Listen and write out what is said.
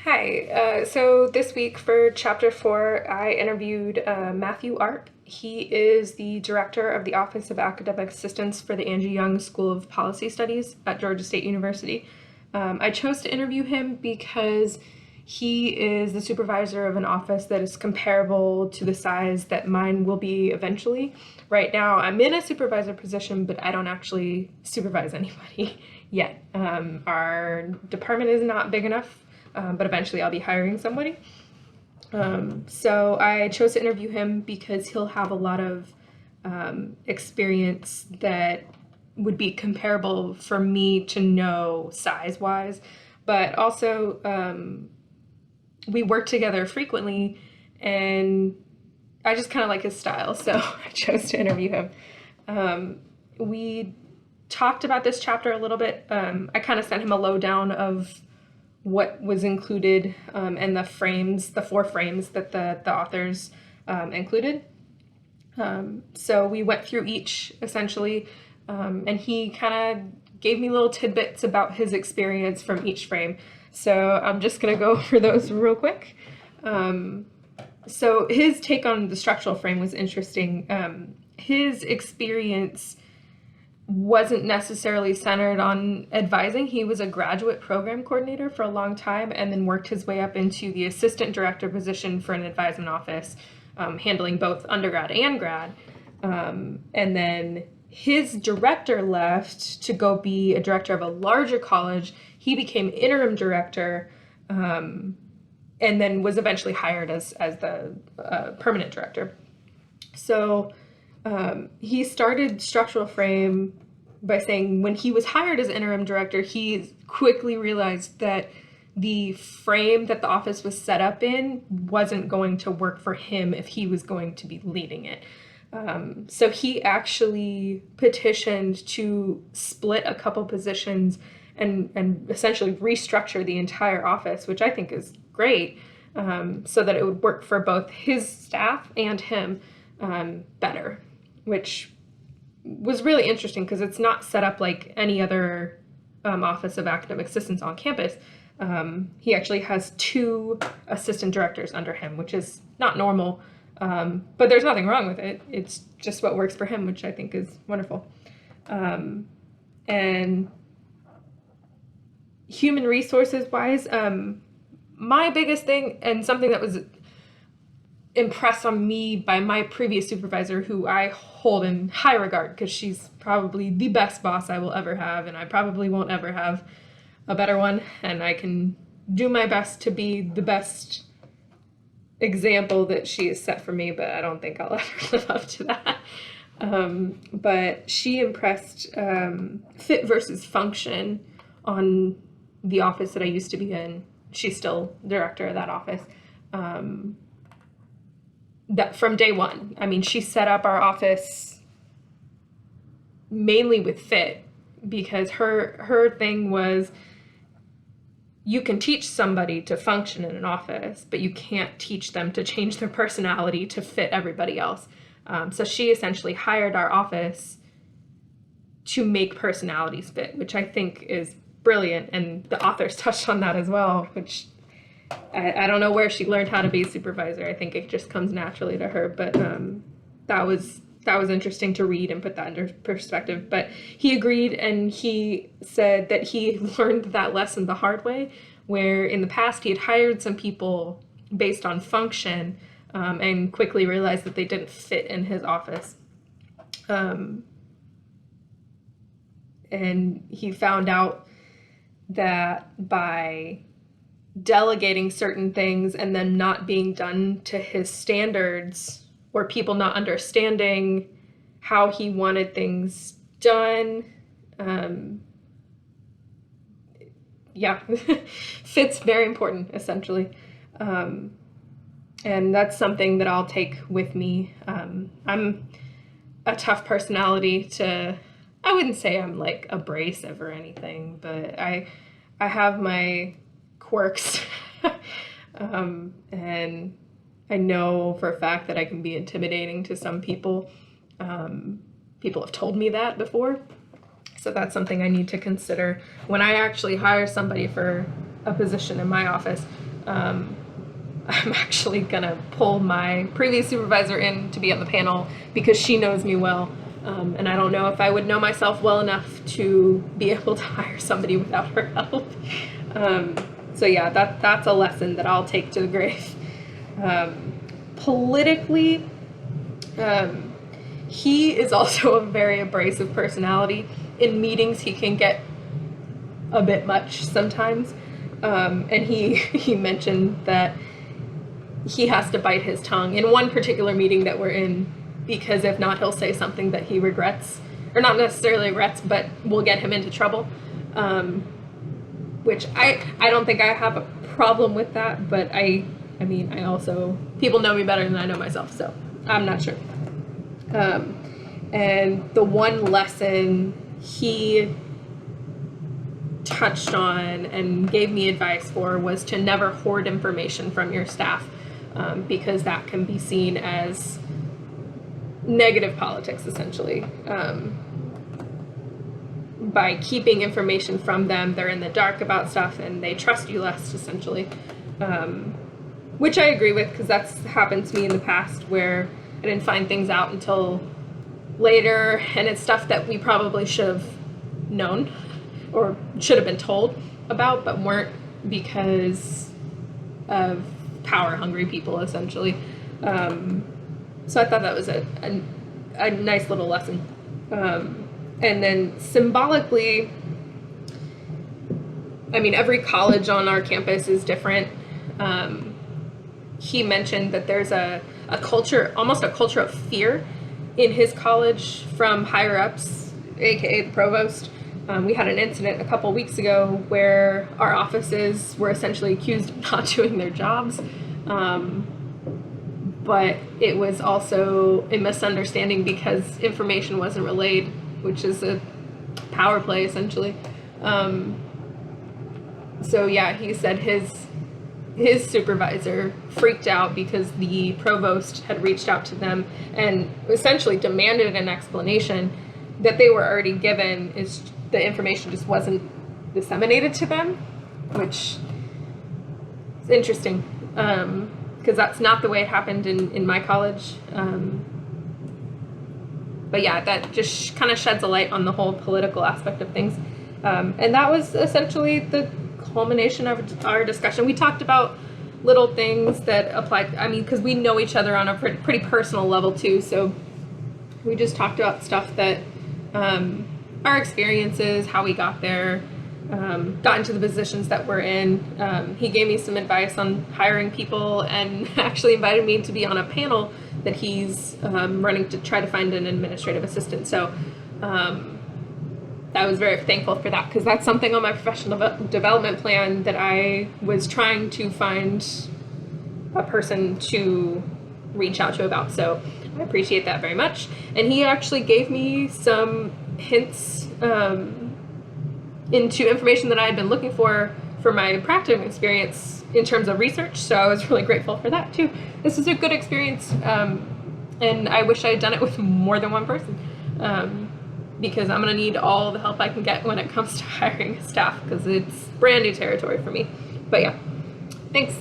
Hi. So this week for Chapter 4, I interviewed Matthew Arp. He is the director of the Office of Academic Assistance for the Angie Young School of Policy Studies at Georgia State University. I chose to interview him because he is the supervisor of an office that is comparable to the size that mine will be eventually. Right now, I'm in a supervisor position, but I don't actually supervise anybody yet. Our department is not big enough, but eventually I'll be hiring somebody. So I chose to interview him because he'll have a lot of experience that would be comparable for me to know size-wise, but also we work together frequently, and I just kind of like his style, so I chose to interview him. We talked about this chapter a little bit. I kind of sent him a lowdown of what was included and the frames, the 4 frames that the authors included. So we went through each essentially, and he kind of gave me little tidbits about his experience from each frame. So I'm just going to go over those real quick. So his take on the structural frame was interesting. His experience wasn't necessarily centered on advising. He was a graduate program coordinator for a long time and then worked his way up into the assistant director position for an advisement office, handling both undergrad and grad. And then his director left to go be a director of a larger college. He became interim director, and then was eventually hired as the permanent director. So he started structural frame by saying when he was hired as interim director, he quickly realized that the frame that the office was set up in wasn't going to work for him if he was going to be leading it. So he actually petitioned to split a couple positions and essentially restructure the entire office, which I think is great, so that it would work for both his staff and him better, which was really interesting because it's not set up like any other Office of Academic Assistance on campus. He actually has 2 assistant directors under him, which is not normal, but there's nothing wrong with it. It's just what works for him, which I think is wonderful. And human resources wise, my biggest thing, and something that was impressed on me by my previous supervisor, who I hold in high regard because she's probably the best boss I will ever have, and I probably won't ever have a better one, and I can do my best to be the best example that she has set for me, but I don't think I'll ever live up to that. But she impressed fit versus function on the office that I used to be in. She's still director of that office. That from day one. I mean, she set up our office mainly with fit because her thing was you can teach somebody to function in an office, but you can't teach them to change their personality to fit everybody else. So she essentially hired our office to make personalities fit, which I think is brilliant. And the authors touched on that as well, which I don't know where she learned how to be a supervisor. I think it just comes naturally to her, but that was interesting to read and put that into perspective. But he agreed, and he said that he learned that lesson the hard way, where in the past he had hired some people based on function and quickly realized that they didn't fit in his office. And he found out that by delegating certain things and then not being done to his standards, or people not understanding how he wanted things done, fit's very important, essentially. And that's something that I'll take with me. I'm a tough personality I wouldn't say I'm like abrasive or anything, but I have my quirks. And I know for a fact that I can be intimidating to some people. People have told me that before. So that's something I need to consider when I actually hire somebody for a position in my office. I'm actually gonna pull my previous supervisor in to be on the panel because she knows me well, and I don't know if I would know myself well enough to be able to hire somebody without her help. So yeah, that's a lesson that I'll take to the grave. Politically, he is also a very abrasive personality. In meetings, he can get a bit much sometimes, and he mentioned that he has to bite his tongue in one particular meeting that we're in, because if not, he'll say something that he regrets, or not necessarily regrets, but will get him into trouble. Which I don't think I have a problem with that, but I mean, I also, people know me better than I know myself, so I'm not sure. And the one lesson he touched on and gave me advice for was to never hoard information from your staff, because that can be seen as negative politics, essentially. By keeping information from them, they're in the dark about stuff and they trust you less, essentially. Which I agree with, because that's happened to me in the past where I didn't find things out until later, and it's stuff that we probably should have known or should have been told about, but weren't, because of power-hungry people, essentially. So I thought that was a nice little lesson. And then symbolically, I mean, every college on our campus is different. He mentioned that there's a culture, almost a culture of fear in his college from higher ups, aka the provost. We had an incident a couple weeks ago where our offices were essentially accused of not doing their jobs. But it was also a misunderstanding because information wasn't relayed, which is a power play, essentially. So yeah, he said his supervisor freaked out because the provost had reached out to them and essentially demanded an explanation that they were already given. Is the information just wasn't disseminated to them, which is interesting, because that's not the way it happened in my college. But yeah, that just kind of sheds a light on the whole political aspect of things. And that was essentially the culmination of our discussion. We talked about little things that apply, I mean, because we know each other on a pretty personal level too, so we just talked about stuff that, our experiences, how we got there, got into the positions that we're in. He gave me some advice on hiring people and actually invited me to be on a panel that he's running to try to find an administrative assistant. So I was very thankful for that, because that's something on my professional development plan that I was trying to find a person to reach out to about. So I appreciate that very much. And he actually gave me some hints into information that I had been looking for my practicum experience in terms of research. So I was really grateful for that too. This is a good experience, and I wish I had done it with more than one person, because I'm going to need all the help I can get when it comes to hiring staff, because it's brand new territory for me. But yeah, thanks.